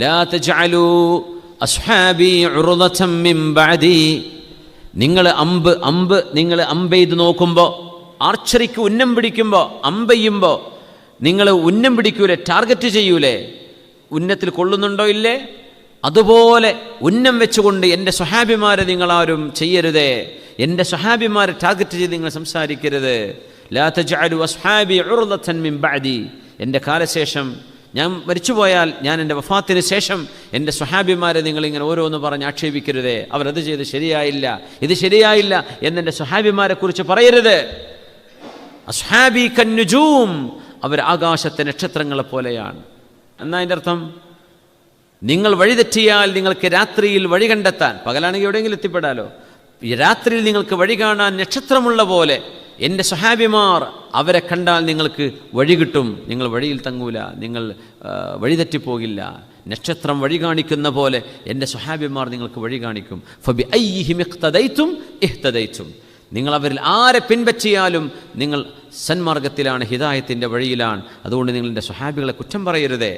ലാ തജ്അലൂ അസ്ഹാബി ഉർദതൻ മിൻ ബഅദി. നിങ്ങൾ അമ്പെയ്ത് നോക്കുമ്പോൾ, ആർച്ചറിക്ക് ഉന്നം പിടിക്കുമ്പോൾ, അമ്പെയ്യുമ്പോൾ നിങ്ങൾ ഉന്നം പിടിക്കൂലേ, ടാർഗറ്റ് ചെയ്യൂലേ, ഉന്നത്തിൽ കൊള്ളുന്നുണ്ടോ ഇല്ലേ? അതുപോലെ ഉന്നം വെച്ചുകൊണ്ട് എൻ്റെ സ്വഹാബിമാരെ നിങ്ങളാരും ചെയ്യരുതേ, എൻ്റെ സ്വഹാബിമാരെ ടാർഗറ്റ് ചെയ്ത് നിങ്ങൾ സംസാരിക്കരുത്. ലാ തജ്അലു അസ്ഹാബി ഉർദതൻ മിൻ ബഅദി. എൻ്റെ കാലശേഷം, ഞാൻ മരിച്ചുപോയാൽ, ഞാൻ എൻ്റെ വഫാത്തിന് ശേഷം എൻ്റെ സ്വഹാബിമാരെ നിങ്ങളിങ്ങനെ ഓരോന്ന് പറഞ്ഞ് ആക്ഷേപിക്കരുതേ. അവരത് ചെയ്ത് ശരിയായില്ല, ഇത് ശരിയായില്ല എന്നെൻ്റെ സ്വഹാബിമാരെ കുറിച്ച് പറയരുത്. അസ്ഹാബി കന്നുജൂം, അവർ ആകാശത്തെ നക്ഷത്രങ്ങളെ പോലെയാണ്. എന്നാ അതിൻ്റെ അർത്ഥം, നിങ്ങൾ വഴിതെറ്റിയാൽ നിങ്ങൾക്ക് രാത്രിയിൽ വഴി കണ്ടെത്താൻ, പകലാണെങ്കിൽ എവിടെയെങ്കിലും എത്തിപ്പെടാലോ, രാത്രിയിൽ നിങ്ങൾക്ക് വഴി കാണാൻ നക്ഷത്രമുള്ള പോലെ എൻ്റെ സ്വഹാബിമാർ, അവരെ കണ്ടാൽ നിങ്ങൾക്ക് വഴി കിട്ടും, നിങ്ങൾ വഴിയിൽ തങ്ങൂല, നിങ്ങൾ വഴിതെറ്റിപ്പോകില്ല. നക്ഷത്രം വഴി കാണിക്കുന്ന പോലെ എൻ്റെ സ്വഹാബിമാർ നിങ്ങൾക്ക് വഴി കാണിക്കും. ഫബി അയ്യിഹിം ഇഖ്തദൈതും ഇഹ്തദൈതും. നിങ്ങൾ അവരിൽ ആരെ പിൻപറ്റിയാലും നിങ്ങൾ സന്മാർഗത്തിലാണ്, ഹിദായത്തിൻ്റെ വഴിയിലാണ്. അതുകൊണ്ട് നിങ്ങൾ എൻ്റെ സ്വഹാബികളെ കുറ്റം പറയരുതേ.